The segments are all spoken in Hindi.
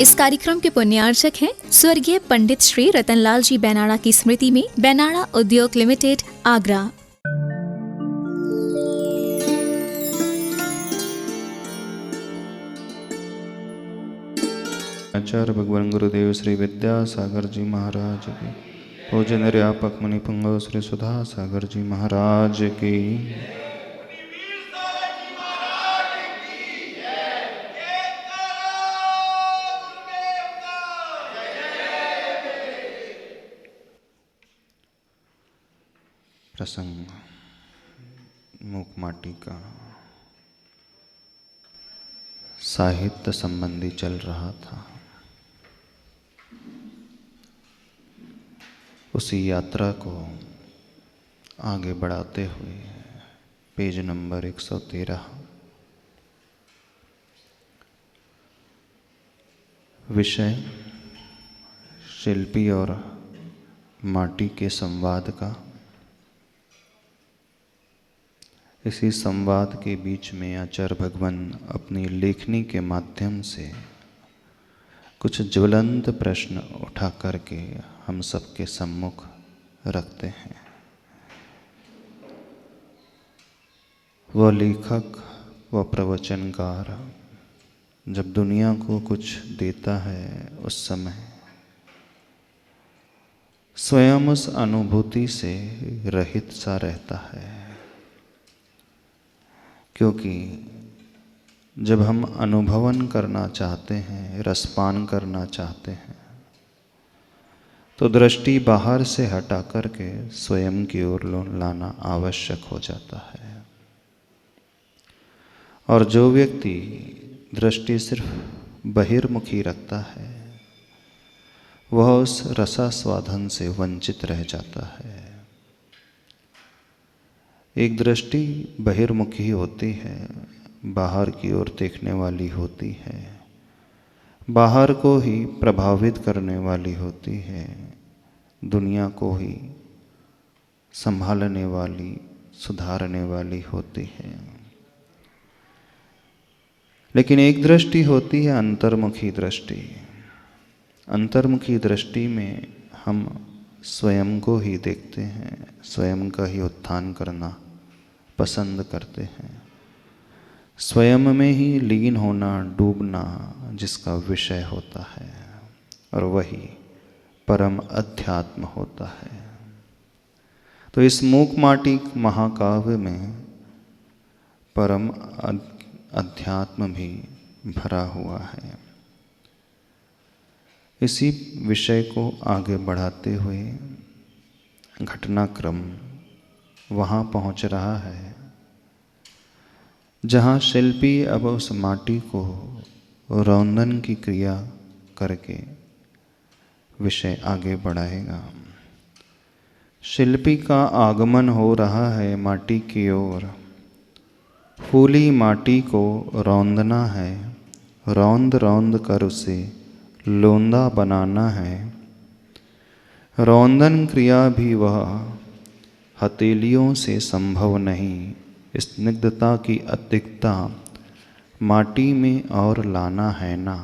इस कार्यक्रम के पुण्यार्चक हैं स्वर्गीय पंडित श्री रतनलाल जी बैनाड़ा की स्मृति में बैनाड़ा उद्योग लिमिटेड, आगरा। आचार्य भगवान गुरुदेव श्री विद्यासागर जी महाराज की, पूज्य निर्यापक मुनि पुंगव श्री सुधा सागर जी महाराज की। प्रसंग मूक माटी का साहित्य संबंधी चल रहा था। उसी यात्रा को आगे बढ़ाते हुए पेज नंबर 113, विषय शिल्पी और माटी के संवाद का। इसी संवाद के बीच में आचार्य भगवान अपनी लेखनी के माध्यम से कुछ ज्वलंत प्रश्न उठा करके हम सबके सम्मुख रखते हैं। वह लेखक, वह प्रवचनकार जब दुनिया को कुछ देता है, उस समय स्वयं उस अनुभूति से रहित सा रहता है। क्योंकि जब हम अनुभवन करना चाहते हैं, रसपान करना चाहते हैं, तो दृष्टि बाहर से हटा करके स्वयं की ओर लाना आवश्यक हो जाता है। और जो व्यक्ति दृष्टि सिर्फ बहिर्मुखी रखता है, वह उस रसास्वादन से वंचित रह जाता है। एक दृष्टि बहिर्मुखी होती है, बाहर की ओर देखने वाली होती है, बाहर को ही प्रभावित करने वाली होती है, दुनिया को ही संभालने वाली, सुधारने वाली होती है। लेकिन एक दृष्टि होती है अंतर्मुखी दृष्टि। अंतर्मुखी दृष्टि में हम स्वयं को ही देखते हैं, स्वयं का ही उत्थान करना पसंद करते हैं, स्वयं में ही लीन होना, डूबना जिसका विषय होता है, और वही परम अध्यात्म होता है। तो इस मूक माटी महाकाव्य में परम अध्यात्म भी भरा हुआ है। इसी विषय को आगे बढ़ाते हुए घटनाक्रम वहाँ पहुँच रहा है जहाँ शिल्पी अब उस माटी को रौंदन की क्रिया करके विषय आगे बढ़ाएगा। शिल्पी का आगमन हो रहा है माटी की ओर। फूली माटी को रौंदना है, रौंद रौंद कर उसे लोंदा बनाना है। रौंदन क्रिया भी वह हथेलियों से संभव नहीं। स्निग्धता की अधिकता माटी में और लाना है ना।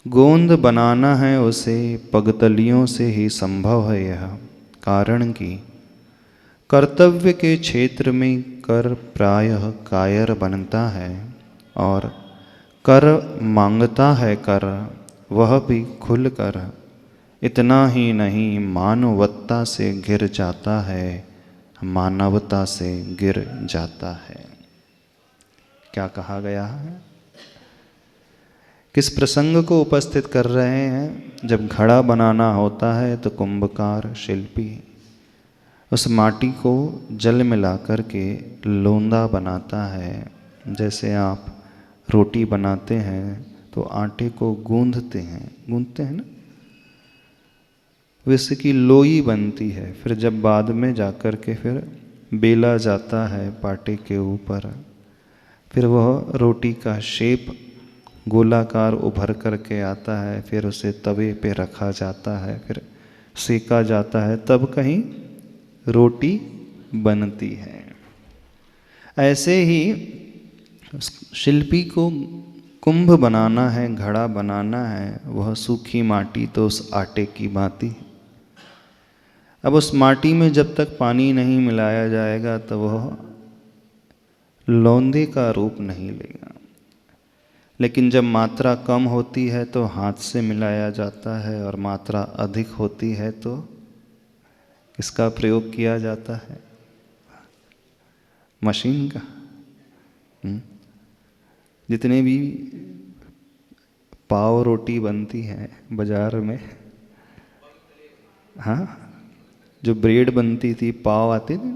गोंद बनाना है उसे पगतलियों से ही संभव है यह, कारण कि कर्तव्य के क्षेत्र में कर प्रायः कायर बनता है, और कर मांगता है कर, वह भी खुल कर। इतना ही नहीं, मानवता से गिर जाता है, मानवता से गिर जाता है। क्या कहा गया है? किस प्रसंग को उपस्थित कर रहे हैं? जब घड़ा बनाना होता है तो कुंभकार, शिल्पी उस माटी को जल मिला करके लोंदा बनाता है। जैसे आप रोटी बनाते हैं तो आटे को गूंथते हैं ना, वैसे की लोई बनती है। फिर जब बाद में जाकर के फिर बेला जाता है पाटे के ऊपर, फिर वह रोटी का शेप गोलाकार उभर करके आता है। फिर उसे तवे पे रखा जाता है, फिर सेका जाता है, तब कहीं रोटी बनती है। ऐसे ही शिल्पी को कुंभ बनाना है, घड़ा बनाना है, वह सूखी माटी तो उस आटे की भांति। अब उस माटी में जब तक पानी नहीं मिलाया जाएगा तो वह लौंदे का रूप नहीं लेगा। लेकिन जब मात्रा कम होती है तो हाथ से मिलाया जाता है, और मात्रा अधिक होती है तो किसका प्रयोग किया जाता है? मशीन का। जितने भी पाव रोटी बनती है बाजार में, हाँ, जो ब्रेड बनती थी, पाव आते थे,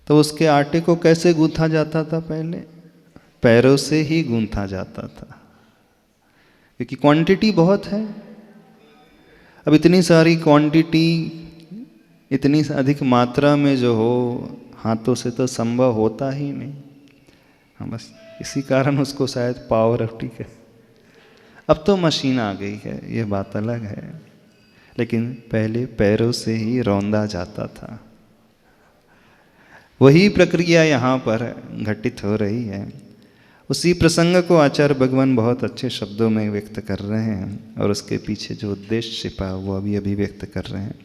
तो उसके आटे को कैसे गूंथा जाता था? पहले पैरों से ही गूंथा जाता था, क्योंकि क्वांटिटी बहुत है। अब इतनी सारी क्वांटिटी, इतनी अधिक मात्रा में जो हो, हाथों से तो संभव होता ही नहीं। हाँ, बस इसी कारण उसको शायद पाव रोटी के। अब तो मशीन आ गई है, ये बात अलग है, लेकिन पहले पैरों से ही रौंदा जाता था। वही प्रक्रिया यहाँ पर घटित हो रही है। उसी प्रसंग को आचार्य भगवान बहुत अच्छे शब्दों में व्यक्त कर रहे हैं, और उसके पीछे जो उद्देश्य छिपा वो अभी व्यक्त कर रहे हैं।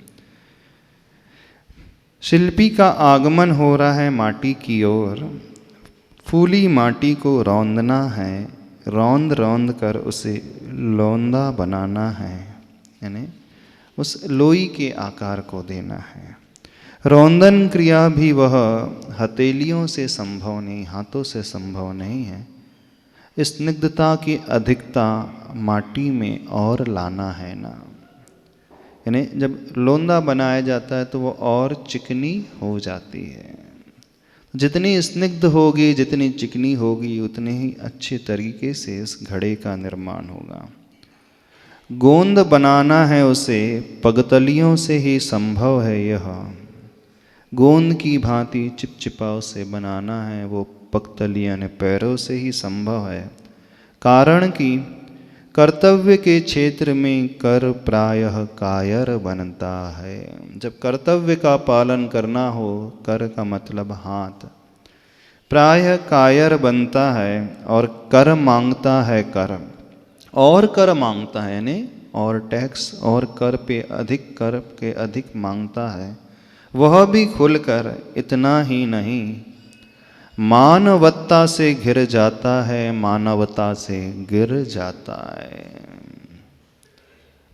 शिल्पी का आगमन हो रहा है माटी की ओर। फूली माटी को रौंदना है, रौंद रौंद कर उसे लौंदा बनाना है, यानी उस लोई के आकार को देना है। रौंदन क्रिया भी वह हथेलियों से संभव नहीं, हाथों से संभव नहीं है। स्निग्धता की अधिकता माटी में और लाना है ना, यानी जब लोंदा बनाया जाता है तो वो और चिकनी हो जाती है। जितनी स्निग्ध होगी, जितनी चिकनी होगी, उतने ही अच्छे तरीके से इस घड़े का निर्माण होगा। गोंद बनाना है उसे, पगतलियों से ही संभव है यह। गोंद की भांति चिपचिपाव से बनाना है वो पगतलियां ने पैरों से ही संभव है। कारण कि कर्तव्य के क्षेत्र में कर प्रायः कायर बनता है। जब कर्तव्य का पालन करना हो, कर का मतलब हाथ, प्रायः कायर बनता है और कर मांगता है। कर और कर मांगता है, यानी और टैक्स और कर पे अधिक, कर के अधिक मांगता है। वह भी खुलकर, इतना ही नहीं, मानवता से घिर जाता है, मानवता से गिर जाता है।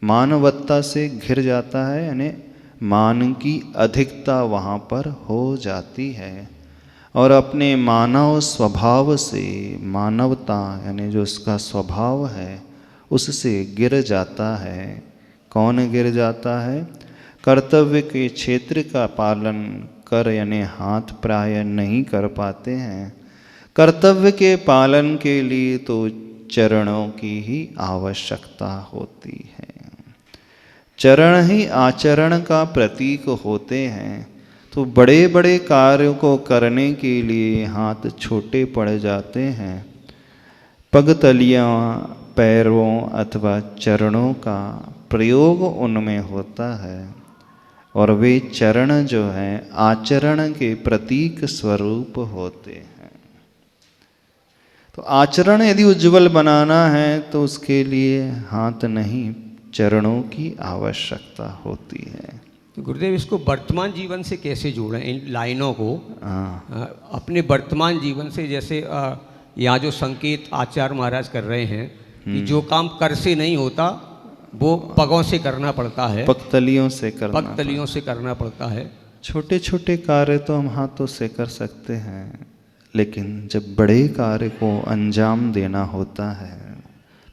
मानवता से घिर जाता है, यानी मान की अधिकता वहाँ पर हो जाती है, और अपने मानव स्वभाव से, मानवता यानी जो उसका स्वभाव है उससे गिर जाता है। कौन गिर जाता है? कर्तव्य के क्षेत्र का पालन कर, यानी हाथ प्राय नहीं कर पाते हैं। कर्तव्य के पालन के लिए तो चरणों की ही आवश्यकता होती है। चरण ही आचरण का प्रतीक होते हैं। तो बड़े बड़े कार्यों को करने के लिए हाथ छोटे पड़ जाते हैं। पगतलियाँ, पैरों अथवा चरणों का प्रयोग उनमें होता है, और वे चरण जो हैं आचरण के प्रतीक स्वरूप होते हैं। तो आचरण यदि उज्जवल बनाना है तो उसके लिए हाथ नहीं, चरणों की आवश्यकता होती है। तो गुरुदेव, इसको वर्तमान जीवन से कैसे जोड़ें, इन लाइनों को अपने वर्तमान जीवन से? जैसे यहाँ जो संकेत आचार्य महाराज कर रहे हैं कि जो काम कर से नहीं होता वो पगों से करना पड़ता है, पगतलियों से करना पड़ता है। छोटे छोटे कार्य तो हम हाथों से कर सकते हैं, लेकिन जब बड़े कार्य को अंजाम देना होता है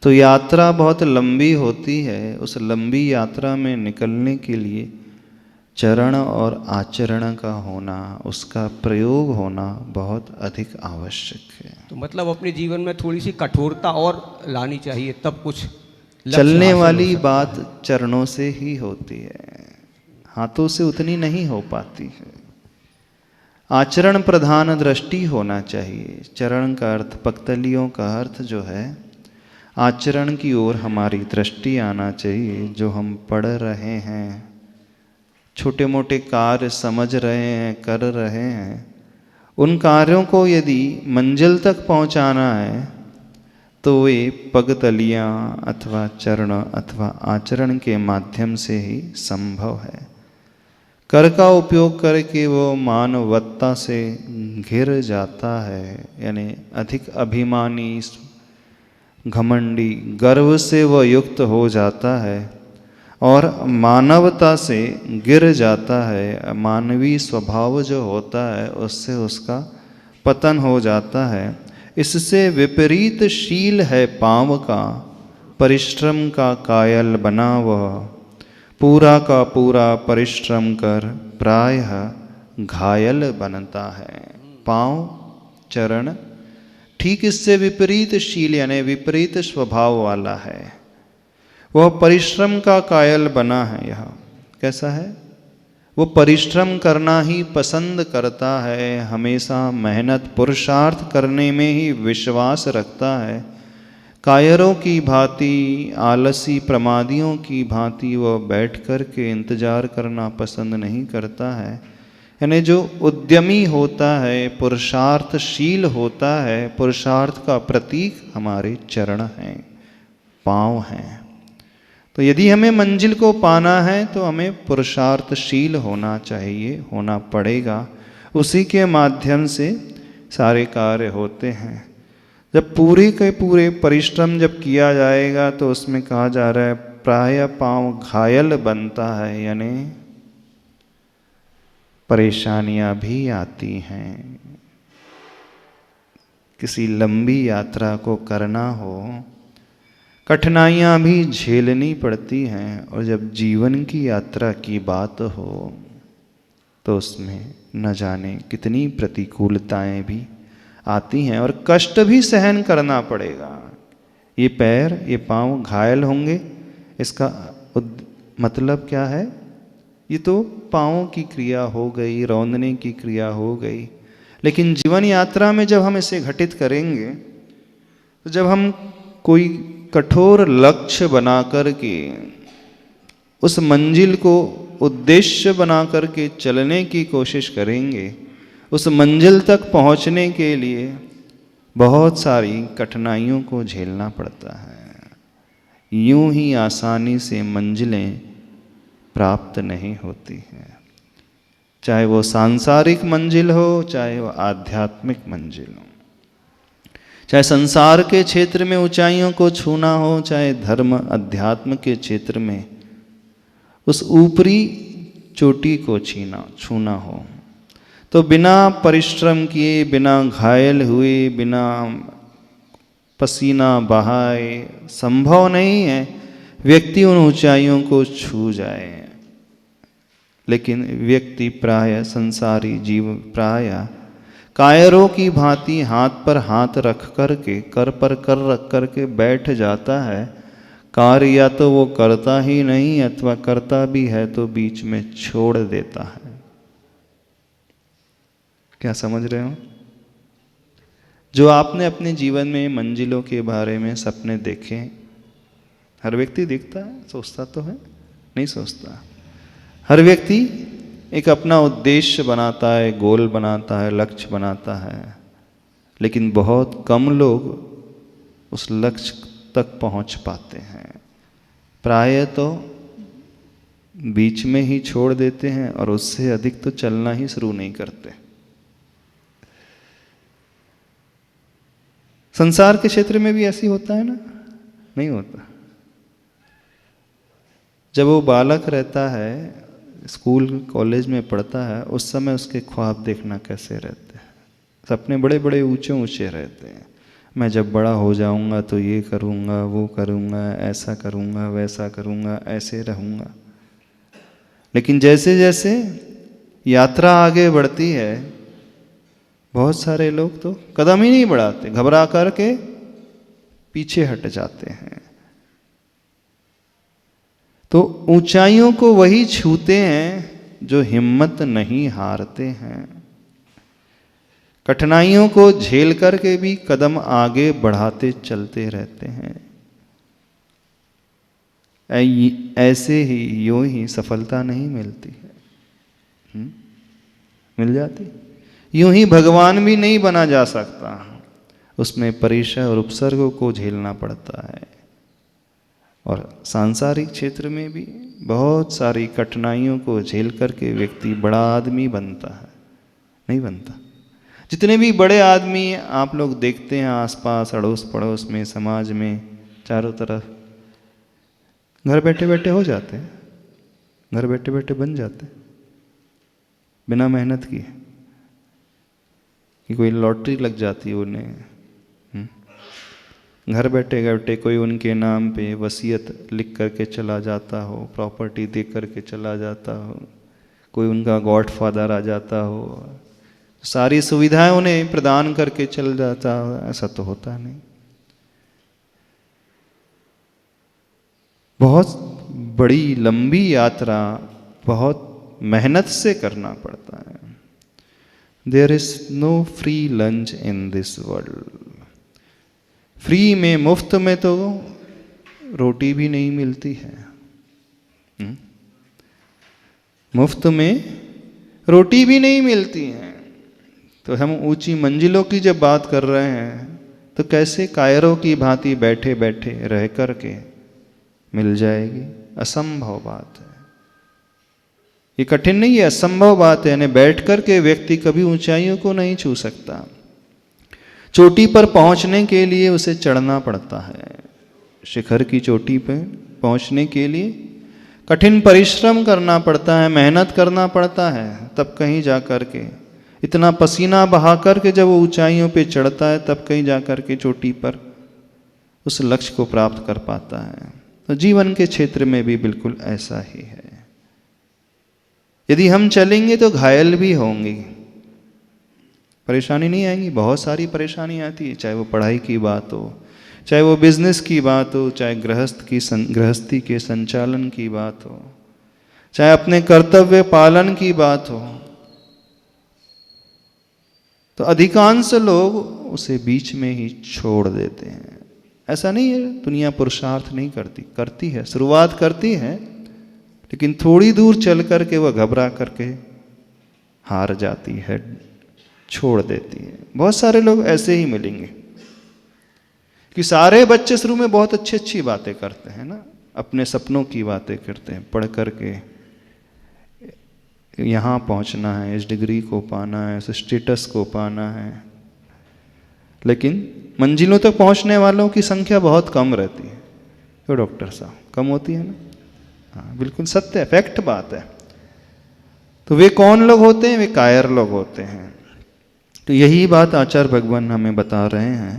तो यात्रा बहुत लंबी होती है। उस लंबी यात्रा में निकलने के लिए चरण और आचरण का होना, उसका प्रयोग होना बहुत अधिक आवश्यक है। तो मतलब अपने जीवन में थोड़ी सी कठोरता और लानी चाहिए, तब कुछ चलने वाली बात चरणों से ही होती है, हाथों से उतनी नहीं हो पाती है। आचरण प्रधान दृष्टि होना चाहिए। चरण का अर्थ, पगतलियों का अर्थ जो है आचरण की ओर हमारी दृष्टि आना चाहिए। जो हम पढ़ रहे हैं, छोटे मोटे कार्य समझ रहे हैं, कर रहे हैं, उन कार्यों को यदि मंजिल तक पहुंचाना है तो वे पगतलियाँ अथवा चरण अथवा आचरण के माध्यम से ही संभव है। कर का उपयोग करके वो मानवत्ता से घिर जाता है, यानी अधिक अभिमानी, घमंडी, गर्व से वह युक्त हो जाता है और मानवता से गिर जाता है। मानवीय स्वभाव जो होता है उससे उसका पतन हो जाता है। इससे विपरीत शील है पांव का, परिश्रम का कायल बना वह, पूरा का पूरा परिश्रम कर प्रायः घायल बनता है। पांव, चरण ठीक इससे विपरीत शील यानी विपरीत स्वभाव वाला है। वह परिश्रम का कायल बना है। यह कैसा है? वो परिश्रम करना ही पसंद करता है, हमेशा मेहनत पुरुषार्थ करने में ही विश्वास रखता है। कायरों की भांति, आलसी प्रमादियों की भांति वह बैठ कर के इंतजार करना पसंद नहीं करता है। यानी जो उद्यमी होता है, पुरुषार्थशील होता है, पुरुषार्थ का प्रतीक हमारे चरण हैं, पाँव हैं। तो यदि हमें मंजिल को पाना है तो हमें पुरुषार्थशील होना चाहिए, होना पड़ेगा। उसी के माध्यम से सारे कार्य होते हैं। जब पूरे के पूरे परिश्रम जब किया जाएगा तो उसमें कहा जा रहा है प्राय पांव घायल बनता है, यानी परेशानियां भी आती हैं। किसी लंबी यात्रा को करना हो, कठिनाइयाँ भी झेलनी पड़ती हैं, और जब जीवन की यात्रा की बात हो तो उसमें न जाने कितनी प्रतिकूलताएं भी आती हैं और कष्ट भी सहन करना पड़ेगा। ये पैर, ये पांव घायल होंगे, इसका मतलब क्या है? ये तो पाँवों की क्रिया हो गई, रौंदने की क्रिया हो गई। लेकिन जीवन यात्रा में जब हम इसे घटित करेंगे, तो जब हम कोई कठोर लक्ष्य बना कर के उस मंजिल को उद्देश्य बना कर के चलने की कोशिश करेंगे, उस मंजिल तक पहुंचने के लिए बहुत सारी कठिनाइयों को झेलना पड़ता है। यूं ही आसानी से मंजिलें प्राप्त नहीं होती हैं, चाहे वो सांसारिक मंजिल हो, चाहे वो आध्यात्मिक मंजिल हो। चाहे संसार के क्षेत्र में ऊंचाइयों को छूना हो, चाहे धर्म अध्यात्म के क्षेत्र में उस ऊपरी चोटी को छूना हो, तो बिना परिश्रम किए, बिना घायल हुए, बिना पसीना बहाए संभव नहीं है व्यक्ति उन ऊंचाइयों को छू जाए। लेकिन व्यक्ति प्राय, संसारी जीव प्राय कायरों की भांति हाथ पर हाथ रख कर के, कर पर कर रख कर के बैठ जाता है। कार्य या तो वो करता ही नहीं, अथवा करता भी है तो बीच में छोड़ देता है। क्या समझ रहे हो? जो आपने अपने जीवन में मंजिलों के बारे में सपने देखे, हर व्यक्ति देखता है, सोचता तो है? नहीं सोचता। हर व्यक्ति एक अपना उद्देश्य बनाता है, गोल बनाता है, लक्ष्य बनाता है, लेकिन बहुत कम लोग उस लक्ष्य तक पहुंच पाते हैं। प्राय तो बीच में ही छोड़ देते हैं और उससे अधिक तो चलना ही शुरू नहीं करते। संसार के क्षेत्र में भी ऐसी होता है ना? नहीं होता। जब वो बालक रहता है, स्कूल कॉलेज में पढ़ता है, उस समय उसके ख्वाब देखना कैसे रहते हैं। सपने बड़े बड़े ऊंचे ऊंचे रहते हैं। मैं जब बड़ा हो जाऊंगा तो ये करूंगा, वो करूंगा, ऐसा करूंगा, वैसा करूंगा, ऐसे रहूंगा। लेकिन जैसे जैसे यात्रा आगे बढ़ती है, बहुत सारे लोग तो कदम ही नहीं बढ़ाते, घबरा करके पीछे हट जाते हैं। तो ऊंचाइयों को वही छूते हैं जो हिम्मत नहीं हारते हैं। कठिनाइयों को झेल करके भी कदम आगे बढ़ाते चलते रहते हैं। ऐसे ही यूं ही सफलता नहीं मिलती है। मिल जाती? यूं ही भगवान भी नहीं बना जा सकता। उसमें परिचय और उपसर्गों को झेलना पड़ता है। और सांसारिक क्षेत्र में भी बहुत सारी कठिनाइयों को झेल करके व्यक्ति बड़ा आदमी बनता है, नहीं बनता। जितने भी बड़े आदमी आप लोग देखते हैं आसपास अड़ोस पड़ोस में, समाज में, चारों तरफ, घर बैठे बैठे हो जाते हैं, घर बैठे बैठे बन जाते हैं, बिना मेहनत किए। कि कोई लॉटरी लग जाती है उन्हें, घर बैठे बैठे कोई उनके नाम पे वसीयत लिख करके चला जाता हो, प्रॉपर्टी दे करके चला जाता हो, कोई उनका गॉडफादर आ जाता हो, सारी सुविधाएं उन्हें प्रदान करके चल जाता हो, ऐसा तो होता नहीं। बहुत बड़ी लंबी यात्रा बहुत मेहनत से करना पड़ता है। There is no free lunch in this world. Free में, मुफ्त में तो रोटी भी नहीं मिलती है। मुफ्त में रोटी भी नहीं मिलती है। तो हम ऊंची मंजिलों की जब बात कर रहे हैं तो कैसे कायरों की भांति बैठे बैठे रह करके मिल जाएगी? असंभव बात है। ये कठिन नहीं है, असंभव बात है। यानी बैठ करके व्यक्ति कभी ऊंचाइयों को नहीं छू सकता। चोटी पर पहुंचने के लिए उसे चढ़ना पड़ता है। शिखर की चोटी पर पहुंचने के लिए कठिन परिश्रम करना पड़ता है, मेहनत करना पड़ता है, तब कहीं जा कर के, इतना पसीना बहा कर के जब वो ऊंचाइयों पे चढ़ता है, तब कहीं जा कर के चोटी पर उस लक्ष्य को प्राप्त कर पाता है। तो जीवन के क्षेत्र में भी बिल्कुल ऐसा ही है। यदि हम चलेंगे तो घायल भी होंगे, परेशानी नहीं आएंगी। बहुत सारी परेशानी आती है, चाहे वो पढ़ाई की बात हो, चाहे वो बिजनेस की बात हो, चाहे गृहस्थी के संचालन की बात हो, चाहे अपने कर्तव्य पालन की बात हो। तो अधिकांश लोग उसे बीच में ही छोड़ देते हैं। ऐसा नहीं है दुनिया पुरुषार्थ नहीं करती, करती है, शुरुआत करती है, लेकिन थोड़ी दूर चल करके वह घबरा करके हार जाती है, छोड़ देती है। बहुत सारे लोग ऐसे ही मिलेंगे कि सारे बच्चे शुरू में बहुत अच्छी अच्छी बातें करते हैं ना, अपने सपनों की बातें करते हैं, पढ़ करके यहाँ पहुँचना है, इस डिग्री को पाना है, इस स्टेटस को पाना है, लेकिन मंजिलों तक पहुँचने वालों की संख्या बहुत कम रहती है। तो डॉक्टर साहब कम होती है ना? हाँ, बिल्कुल सत्य है, फैक्ट बात है। तो वे कौन लोग होते हैं? वे कायर लोग होते हैं। तो यही बात आचार्य भगवान हमें बता रहे हैं।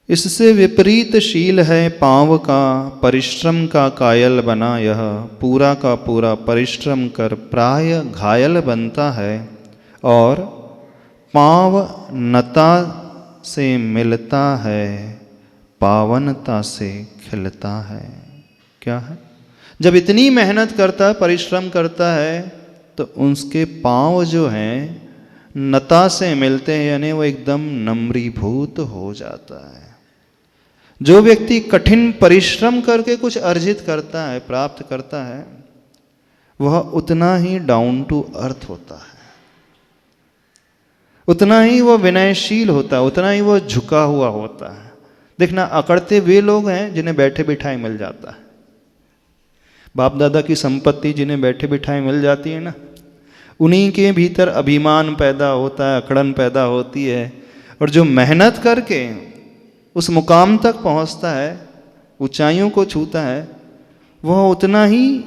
इससे विपरीत शील है पांव का परिश्रम का कायल बना, यह पूरा का पूरा परिश्रम कर प्राय घायल बनता है, और पांव नता से मिलता है, पावनता से खिलता है। क्या है? जब इतनी मेहनत करता है, परिश्रम करता है, तो उसके पांव जो हैं नता से मिलते हैं, यानी वो एकदम नम्रीभूत हो जाता है। जो व्यक्ति कठिन परिश्रम करके कुछ अर्जित करता है, प्राप्त करता है, वह उतना ही डाउन टू अर्थ होता है, उतना ही वो विनयशील होता है, उतना ही वो झुका हुआ होता है। देखना, अकड़ते वे लोग हैं जिन्हें बैठे बिठाए मिल जाता है। बाप दादा की संपत्ति जिन्हें बैठे बिठाए मिल जाती है ना, उन्हीं के भीतर अभिमान पैदा होता है, अकड़न पैदा होती है। और जो मेहनत करके उस मुकाम तक पहुंचता है, ऊंचाइयों को छूता है, वह उतना ही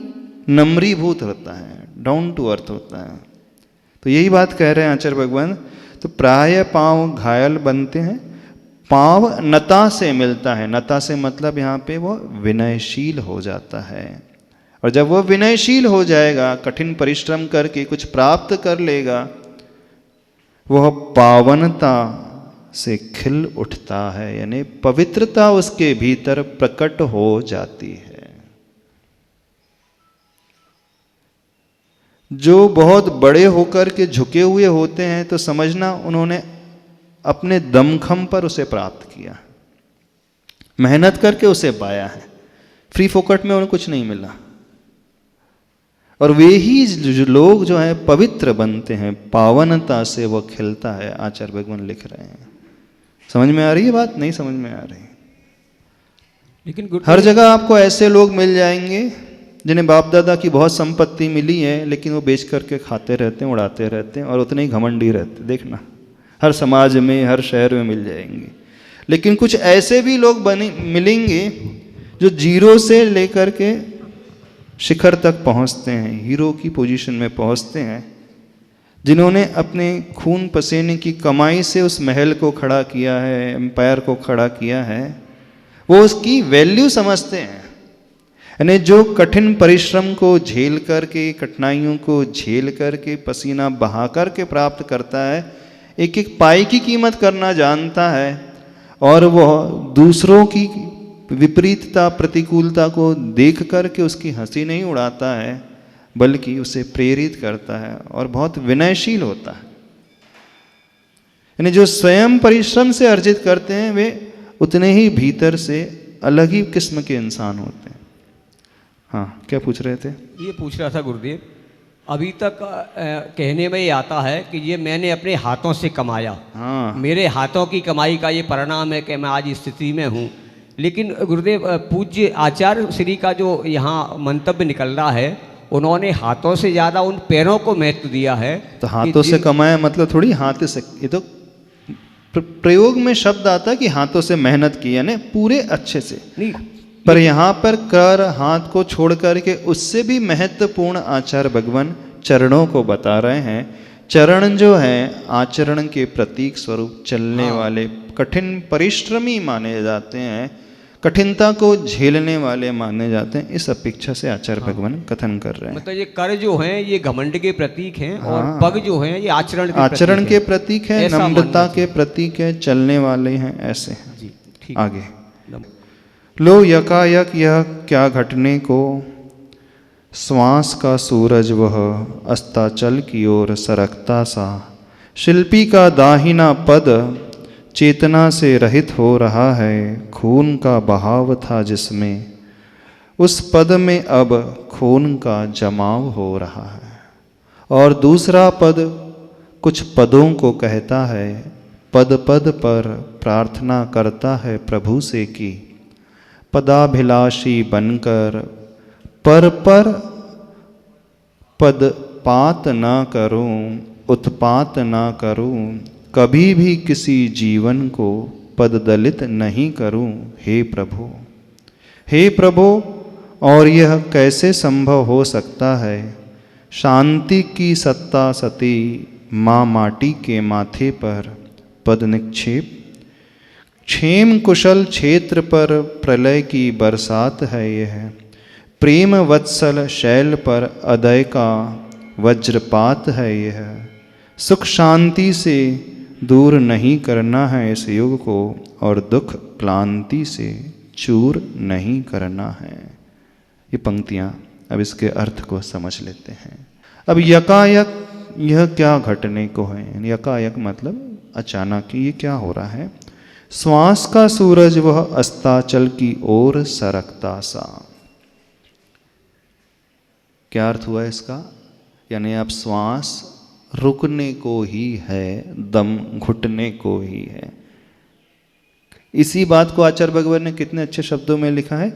नम्रीभूत होता है, डाउन टू अर्थ होता है। तो यही बात कह रहे हैं आचार्य भगवान। तो प्राय पांव घायल बनते हैं, पांव नता से मिलता है। नता से मतलब यहाँ पे वो विनयशील हो जाता है। और जब वो विनयशील हो जाएगा, कठिन परिश्रम करके कुछ प्राप्त कर लेगा, वह पावनता से खिल उठता है, यानी पवित्रता उसके भीतर प्रकट हो जाती है। जो बहुत बड़े होकर के झुके हुए होते हैं, तो समझना उन्होंने अपने दमखम पर उसे प्राप्त किया, मेहनत करके उसे पाया है। फ्री फोकट में उन्हें कुछ नहीं मिला। और वे ही जो लोग जो हैं पवित्र बनते हैं, पावनता से वो खिलता है, आचार्य भगवान लिख रहे हैं। समझ में आ रही है बात? नहीं समझ में आ रही? लेकिन हर जगह आपको ऐसे लोग मिल जाएंगे जिन्हें बाप दादा की बहुत संपत्ति मिली है, लेकिन वो बेच करके खाते रहते हैं, उड़ाते रहते हैं और उतने ही घमंडी रहते। देखना हर समाज में, हर शहर में मिल जाएंगे। लेकिन कुछ ऐसे भी लोग मिलेंगे जो जीरो से लेकर के शिखर तक पहुंचते हैं, हीरो की पोजीशन में पहुंचते हैं, जिन्होंने अपने खून पसीने की कमाई से उस महल को खड़ा किया है, एम्पायर को खड़ा किया है। वो उसकी वैल्यू समझते हैं। यानी जो कठिन परिश्रम को झेल करके, कठिनाइयों को झेल करके, पसीना बहा करके प्राप्त करता है, एक एक पाई की कीमत करना जानता है, और वह दूसरों की विपरीतता, प्रतिकूलता को देख करके उसकी हंसी नहीं उड़ाता है, बल्कि उसे प्रेरित करता है और बहुत विनयशील होता है। यानी जो स्वयं परिश्रम से अर्जित करते हैं वे उतने ही भीतर से अलग ही किस्म के इंसान होते हैं। हाँ, क्या पूछ रहे थे? ये पूछ रहा था गुरुदेव, अभी तक कहने में ये आता है कि ये मैंने अपने हाथों से कमाया, हाँ, मेरे हाथों की कमाई का ये परिणाम है कि मैं आज इस स्थिति में हूँ। लेकिन गुरुदेव पूज्य आचार्य श्री का जो यहाँ मंतव्य निकल रहा है, उन्होंने हाथों से ज़्यादा उन पैरों को महत्व दिया है। तो हाथों से कमाया मतलब थोड़ी हाथ से, ये तो प्रयोग में शब्द आता है कि हाथों से मेहनत की, यानी पूरे अच्छे से नहीं, पर यहाँ पर कर हाथ को छोड़ करके उससे भी महत्वपूर्ण आचार्य भगवान चरणों को बता रहे हैं। चरण जो है आचरण के प्रतीक स्वरूप चलने वाले कठिन परिश्रमी माने जाते हैं, कठिनता को झेलने वाले माने जाते हैं। इस अपेक्षा से आचार्य भगवान कथन कर रहे हैं। मतलब ये कर जो हैं ये घमंड के प्रतीक हैं, और पग जो हैं ये आचरण के प्रतीक है, नम्रता के प्रतीक है, चलने वाले हैं, ऐसे हैं। जी, ठीक। आगे लो यकायक यह क्या घटने को, श्वास का सूरज वह अस्ताचल की ओर सरकता सा, शिल्पी का दाहिना पद चेतना से रहित हो रहा है, खून का बहाव था जिसमें, उस पद में अब खून का जमाव हो रहा है। और दूसरा पद कुछ पदों को कहता है, पद पद पर प्रार्थना करता है प्रभु से कि पदाभिलाषी बनकर पर पद पात ना करूं, उत्पात ना करूं, कभी भी किसी जीवन को पद दलित नहीं करूं, हे प्रभु, हे प्रभु। और यह कैसे संभव हो सकता है? शांति की सत्ता सती माँ माटी के माथे पर पद निक्षेप, क्षेम कुशल क्षेत्र पर प्रलय की बरसात है यह, प्रेम वत्सल शैल पर अदय का वज्रपात है यह, सुख शांति से दूर नहीं करना है इस युग को, और दुख क्लांति से चूर नहीं करना है। ये पंक्तियाँ, अब इसके अर्थ को समझ लेते हैं। अब यकायक यह क्या घटने को है? यकायक मतलब अचानक, ये क्या हो रहा है? श्वास का सूरज वह अस्ताचल की ओर सरकता सा। क्या अर्थ हुआ इसका? यानी अब श्वास रुकने को ही है, दम घुटने को ही है। इसी बात को आचार्य भगवान ने कितने अच्छे शब्दों में लिखा है,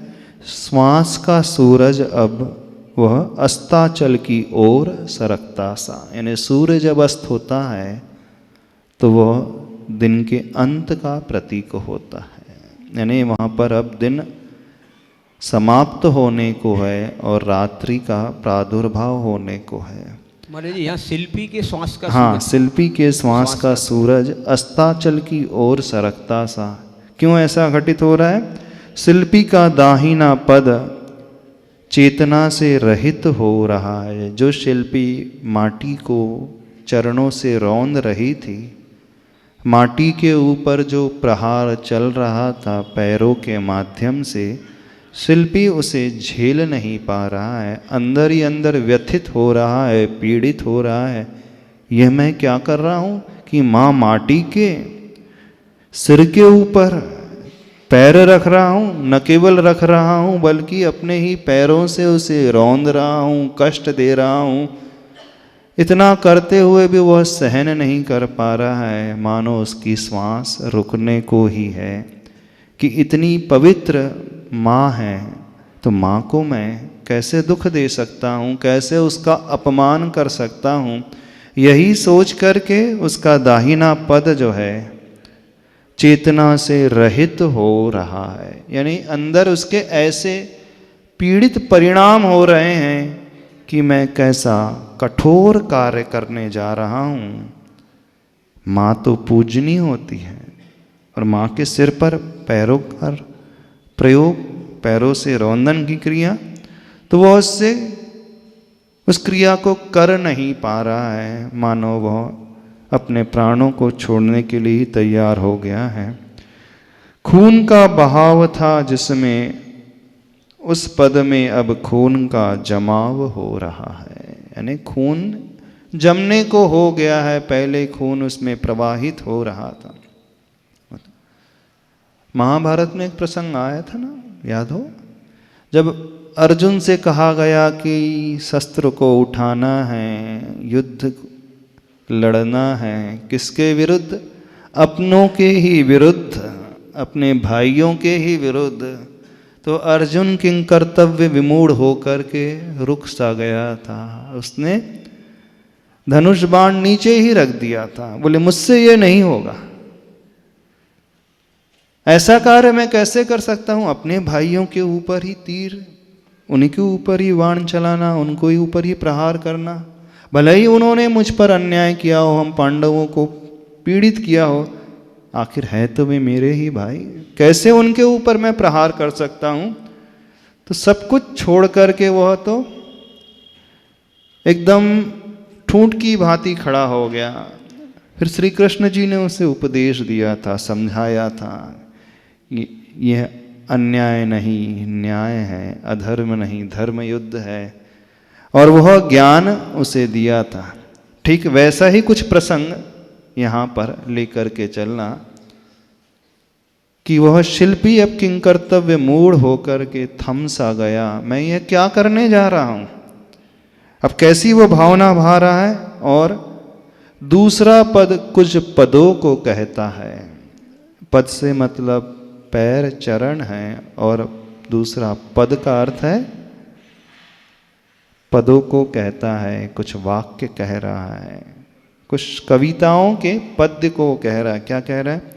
श्वास का सूरज अब वह अस्ताचल की ओर सरकता सा। यानी सूर्य जब अस्त होता है तो वह दिन के अंत का प्रतीक होता है, यानी वहाँ पर अब दिन समाप्त होने को है और रात्रि का प्रादुर्भाव होने को है। माने जी यहाँ शिल्पी के श्वास का, हाँ, शिल्पी के श्वास का सूरज अस्ताचल की ओर सरकता सा। क्यों ऐसा घटित हो रहा है? शिल्पी का दाहिना पद चेतना से रहित हो रहा है। जो शिल्पी माटी को चरणों से रौंद रही थी, माटी के ऊपर जो प्रहार चल रहा था पैरों के माध्यम से, शिल्पी उसे झेल नहीं पा रहा है, अंदर ही अंदर व्यथित हो रहा है, पीड़ित हो रहा है। यह मैं क्या कर रहा हूँ कि माँ माटी के सिर के ऊपर पैर रख रहा हूँ, न केवल रख रहा हूँ बल्कि अपने ही पैरों से उसे रौंद रहा हूँ, कष्ट दे रहा हूँ। इतना करते हुए भी वह सहन नहीं कर पा रहा है, मानो उसकी श्वास रुकने को ही है। कि इतनी पवित्र माँ है तो माँ को मैं कैसे दुख दे सकता हूँ, कैसे उसका अपमान कर सकता हूँ। यही सोच करके उसका दाहिना पद जो है चेतना से रहित हो रहा है। यानी अंदर उसके ऐसे पीड़ित परिणाम हो रहे हैं कि मैं कैसा कठोर कार्य करने जा रहा हूँ। माँ तो पूजनीय होती है और माँ के सिर पर पैरों का प्रयोग, पैरों से रौंदन की क्रिया, तो वह उससे उस क्रिया को कर नहीं पा रहा है, मानो वह अपने प्राणों को छोड़ने के लिए ही तैयार हो गया है। खून का बहाव था जिसमें उस पद में अब खून का जमाव हो रहा है। यानी खून जमने को हो गया है, पहले खून उसमें प्रवाहित हो रहा था। महाभारत में एक प्रसंग आया था ना, याद हो, जब अर्जुन से कहा गया कि शस्त्र को उठाना है, युद्ध लड़ना है, किसके विरुद्ध? अपनों के ही विरुद्ध, अपने भाइयों के ही विरुद्ध। तो अर्जुन किंग कर्तव्य विमूढ़ होकर के रुक सा गया था, उसने धनुष बाण नीचे ही रख दिया था, बोले मुझसे ये नहीं होगा, ऐसा कार्य मैं कैसे कर सकता हूं? अपने भाइयों के ऊपर ही तीर, उन्हीं के ऊपर ही बाण चलाना, उनको ही ऊपर ही प्रहार करना, भले ही उन्होंने मुझ पर अन्याय किया हो, हम पांडवों को पीड़ित किया हो, आखिर है तो वे मेरे ही भाई, कैसे उनके ऊपर मैं प्रहार कर सकता हूं? तो सब कुछ छोड़ करके वह तो एकदम ठूंठ की भांति खड़ा हो गया। फिर श्री कृष्ण जी ने उसे उपदेश दिया था, समझाया था, यह अन्याय नहीं न्याय है, अधर्म नहीं धर्म युद्ध है, और वह ज्ञान उसे दिया था। ठीक वैसा ही कुछ प्रसंग यहाँ पर लेकर के चलना कि वह शिल्पी अब किंग कर्तव्य मूढ़ होकर के थम सा गया, मैं यह क्या करने जा रहा हूँ। अब कैसी वो भावना भा रहा है। और दूसरा पद कुछ पदों को कहता है, पद से मतलब पैर चरण है, और दूसरा पद का अर्थ है पदों को कहता है, कुछ वाक्य कह रहा है, कुछ कविताओं के पद्य को कह रहा है। क्या कह रहा है?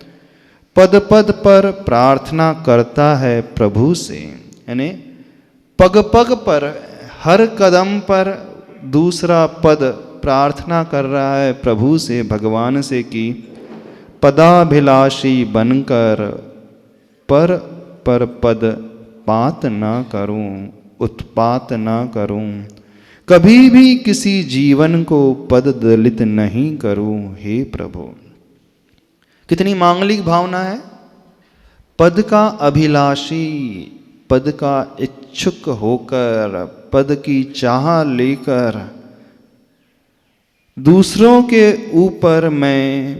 पद पद पर प्रार्थना करता है प्रभु से, यानी पग पग पर, हर कदम पर दूसरा पद प्रार्थना कर रहा है प्रभु से, भगवान से, कि पदाभिलाषी बनकर पर पर पद पात ना करूं, उत्पात ना करूं, कभी भी किसी जीवन को पद दलित नहीं करूं, हे प्रभु। कितनी मांगलिक भावना है। पद का अभिलाषी, पद का इच्छुक होकर, पद की चाह लेकर दूसरों के ऊपर मैं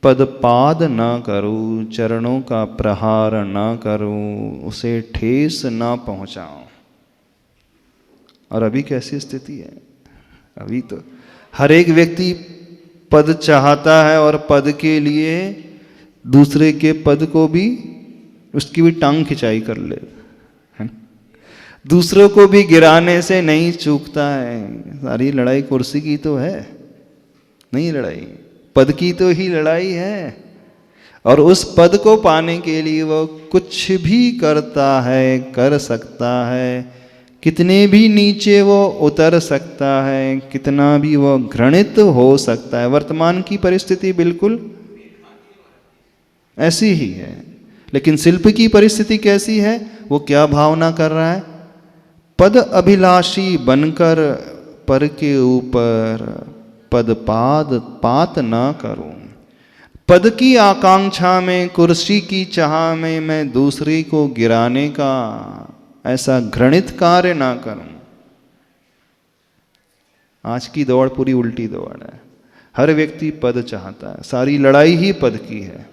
पदपाद ना करूं, चरणों का प्रहार ना करूं, उसे ठेस ना पहुंचाऊं। और अभी कैसी स्थिति है? अभी तो हर एक व्यक्ति पद चाहता है और पद के लिए दूसरे के पद को भी, उसकी भी टांग खिंचाई कर ले, है? दूसरों को भी गिराने से नहीं चूकता है। सारी लड़ाई कुर्सी की तो है नहीं, लड़ाई पद की तो ही लड़ाई है। और उस पद को पाने के लिए वो कुछ भी करता है, कर सकता है, कितने भी नीचे वो उतर सकता है, कितना भी वो घृणित हो सकता है। वर्तमान की परिस्थिति बिल्कुल ऐसी ही है। लेकिन शिल्प की परिस्थिति कैसी है? वो क्या भावना कर रहा है? पद अभिलाषी बनकर पर के ऊपर पद पाद पात ना करूं। पद की आकांक्षा में, कुर्सी की चाह में मैं दूसरे को गिराने का ऐसा घृणित कार्य ना करूं। आज की दौड़ पूरी उल्टी दौड़ है। हर व्यक्ति पद चाहता है, सारी लड़ाई ही पद की है।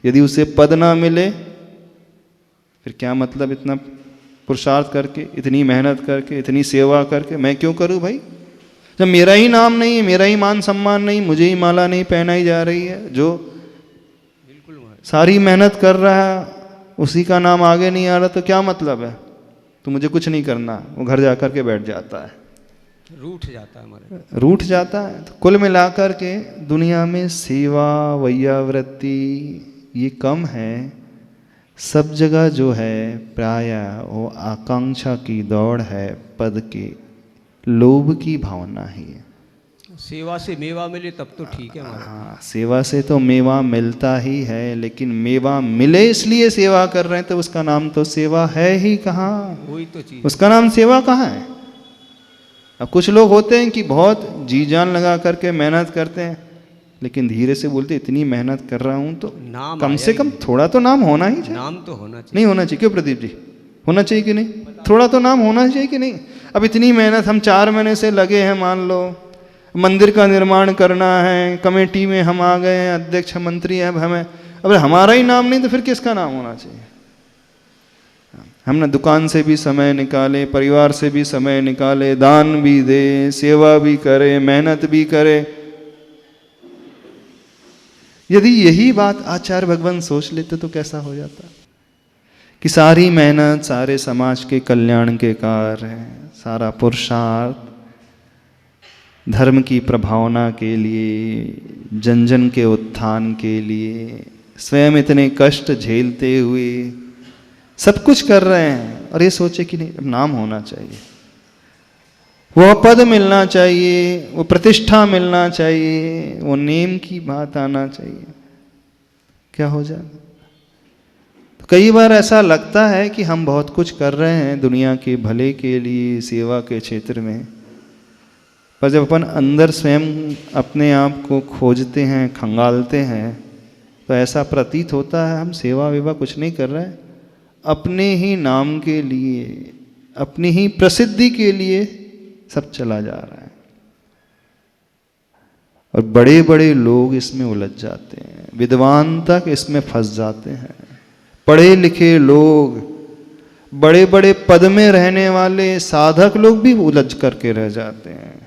यदि उसे पद ना मिले फिर क्या मतलब इतना पुरुषार्थ करके, इतनी मेहनत करके, इतनी सेवा करके मैं क्यों करूं भाई? जब मेरा ही नाम नहीं है, मेरा ही मान सम्मान नहीं, मुझे ही माला नहीं पहनाई जा रही है, जो सारी मेहनत कर रहा है उसी का नाम आगे नहीं आ रहा, तो क्या मतलब है? तो मुझे कुछ नहीं करना, वो घर जा कर के बैठ जाता है, रूठ जाता है हमारे, रूठ जाता है। तो कुल मिलाकर के दुनिया में सेवा वैयावृत्ति ये कम है। सब जगह जो है प्रायः वो आकांक्षा की दौड़ है, पद की, लोभ की भावना ही है। सेवा से मेवा मिले तब तो ठीक है हमारा। हाँ, सेवा से तो मेवा मिलता ही है, लेकिन मेवा मिले इसलिए सेवा कर रहे हैं तो उसका नाम तो सेवा है ही कहाँ? वही तो चीज, उसका नाम सेवा कहाँ है? अब कुछ लोग होते हैं कि बहुत जी जान लगा करके मेहनत करते हैं, लेकिन धीरे से बोलते इतनी मेहनत कर रहा हूं तो नाम कम आया से ही कम थोड़ा तो नाम होना ही चाहिए। नाम तो होना चाहिए। नहीं होना चाहिए? क्यों प्रदीप जी, होना चाहिए कि नहीं? थोड़ा तो नाम होना चाहिए कि नहीं? अब इतनी मेहनत हम 4 महीने से लगे हैं, मान लो मंदिर का निर्माण करना है, कमेटी में हम आ गए हैं, अध्यक्ष मंत्री हैं, अब हमें, अब हमारा ही नाम नहीं तो फिर किसका नाम होना चाहिए? हमने दुकान से भी समय निकाले, परिवार से भी समय निकाले, दान भी दे, सेवा भी करे, मेहनत भी करे। यदि यही बात आचार्य भगवान सोच लेते तो कैसा हो जाता कि सारी मेहनत सारे समाज के कल्याण के कार्य है, सारा पुरुषार्थ धर्म की प्रभावना के लिए, जन जन के उत्थान के लिए, स्वयं इतने कष्ट झेलते हुए सब कुछ कर रहे हैं, और ये सोचे कि नहीं अब नाम होना चाहिए, वो पद मिलना चाहिए, वो प्रतिष्ठा मिलना चाहिए, वो नेम की बात आना चाहिए, क्या हो जाए? तो कई बार ऐसा लगता है कि हम बहुत कुछ कर रहे हैं दुनिया के भले के लिए, सेवा के क्षेत्र में, पर जब अपन अंदर स्वयं अपने आप को खोजते हैं, खंगालते हैं, तो ऐसा प्रतीत होता है हम सेवा वेवा कुछ नहीं कर रहे हैं, अपने ही नाम के लिए, अपनी ही प्रसिद्धि के लिए सब चला जा रहा है। और बड़े बड़े लोग इसमें उलझ जाते हैं, विद्वान तक इसमें फंस जाते हैं, पढ़े लिखे लोग, बड़े बड़े पद में रहने वाले साधक लोग भी उलझ करके रह जाते हैं।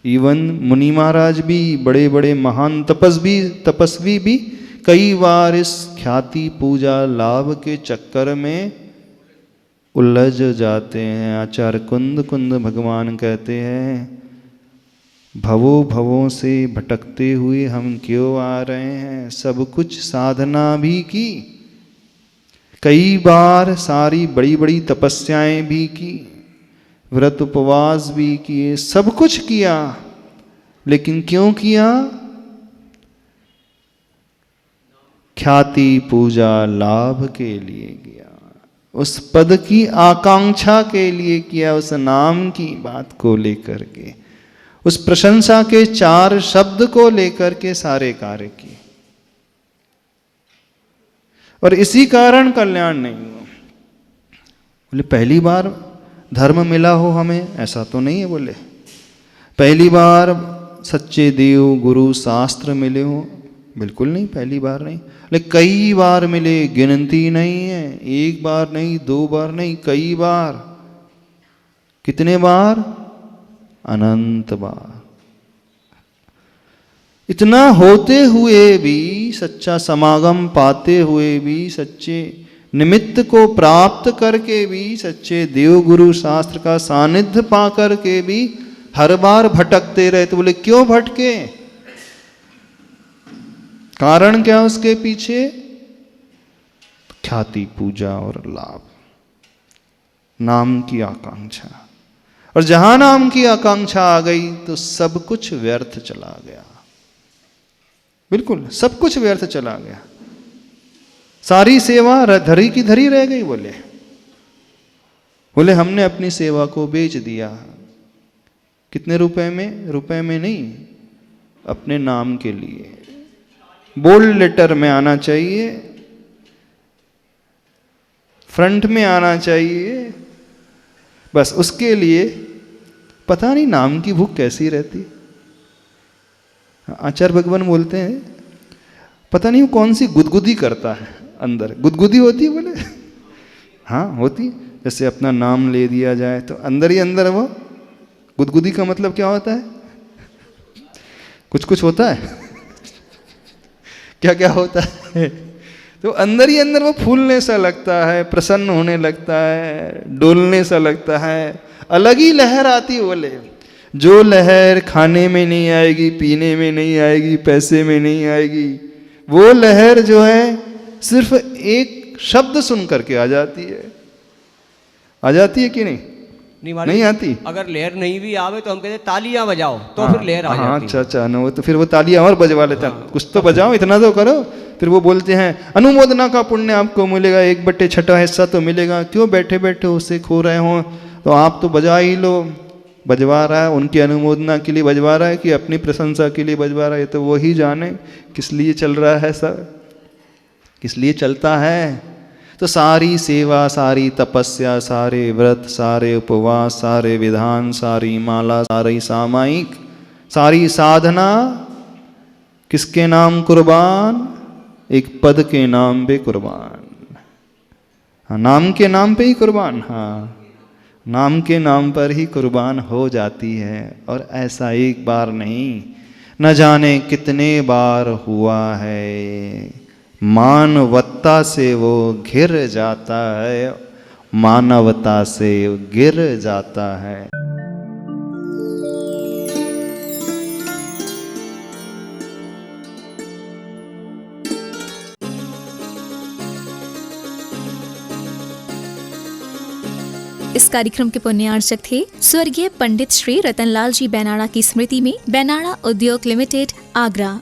इवन मुनि महाराज भी, बड़े बड़े महान तपस्वी भी कई बार इस ख्याति पूजा लाभ के चक्कर में उलझ जाते हैं। आचार्य कुंद भगवान कहते हैं, भवों से भटकते हुए हम क्यों आ रहे हैं? सब कुछ साधना भी की, कई बार सारी बड़ी बड़ी तपस्याएं भी की, व्रत उपवास भी किए, सब कुछ किया, लेकिन क्यों किया? ख्याति पूजा लाभ के लिए किया, उस पद की आकांक्षा के लिए किया, उस नाम की बात को लेकर के, उस प्रशंसा के 4 शब्द को लेकर के सारे कार्य किए, और इसी कारण कल्याण नहीं हुआ। बोले पहली बार धर्म मिला हो हमें, ऐसा तो नहीं है। बोले पहली बार सच्चे देव गुरु शास्त्र मिले हो, बिल्कुल नहीं, पहली बार नहीं। लेकिन कई बार मिले, गिनती नहीं है, 1 बार नहीं, 2 बार नहीं, कई बार। कितने बार? अनंत बार। इतना होते हुए भी, सच्चा समागम पाते हुए भी, सच्चे निमित्त को प्राप्त करके भी, सच्चे देव गुरु शास्त्र का सानिध्य पा करके भी हर बार भटकते रहे। तो बोले क्यों भटके? कारण क्या उसके पीछे? ख्याति पूजा और लाभ, नाम की आकांक्षा। और जहां नाम की आकांक्षा आ गई तो सब कुछ व्यर्थ चला गया, बिल्कुल सब कुछ व्यर्थ चला गया। सारी सेवा धरी की धरी रह गई। बोले हमने अपनी सेवा को बेच दिया। कितने रुपए में? रुपए में नहीं, अपने नाम के लिए। बोल्ड लेटर में आना चाहिए, फ्रंट में आना चाहिए, बस उसके लिए पता नहीं नाम की भूख कैसी रहती। आचार्य भगवान बोलते हैं पता नहीं वो कौन सी गुदगुदी करता है अंदर। गुदगुदी होती है बोले? हाँ होती है। जैसे अपना नाम ले दिया जाए तो अंदर ही अंदर वो गुदगुदी का मतलब क्या होता है? कुछ कुछ होता है क्या क्या होता है? तो अंदर ही अंदर वो फूलने सा लगता है, प्रसन्न होने लगता है, डोलने सा लगता है, अलग ही लहर आती है बोले। जो लहर खाने में नहीं आएगी, पीने में नहीं आएगी, पैसे में नहीं आएगी, वो लहर जो है सिर्फ एक शब्द सुन करके आ जाती है। आ जाती है कि नहीं? नहीं आती। अगर लहर नहीं भी आवे तो हम कहते तालियां बजाओ, तो फिर लहर आ जाती है। अच्छा अच्छा, ना वो तो फिर वो तालियां और बजवा लेते हैं। कुछ तो बजाओ, इतना तो करो। फिर वो बोलते हैं अनुमोदना का पुण्य आपको मिलेगा, 1/6 हिस्सा तो मिलेगा, क्यों बैठे बैठे उससे खो रहे हो, तो आप तो बजा ही लो। बजवा रहा है उनकी अनुमोदना के लिए बजवा रहा है कि अपनी प्रशंसा के लिए बजवा रहा है, तो वही जाने किस लिए चल रहा है सब, किस लिए चलता है। तो सारी सेवा, सारी तपस्या, सारे व्रत, सारे उपवास, सारे विधान, सारी माला, सारी सामायिक, सारी साधना किसके नाम कुर्बान? एक पद के नाम पे कुर्बान। हाँ, नाम के नाम पे ही कुर्बान। हाँ, नाम के नाम पर ही कुर्बान हो जाती है। और ऐसा एक बार नहीं, न जाने कितने बार हुआ है। मानवता से वो घिर जाता है, मानवता से गिर जाता है। इस कार्यक्रम के पुण्यार्चक थे स्वर्गीय पंडित श्री रतनलाल जी बेनाड़ा की स्मृति में बेनाड़ा उद्योग लिमिटेड, आगरा।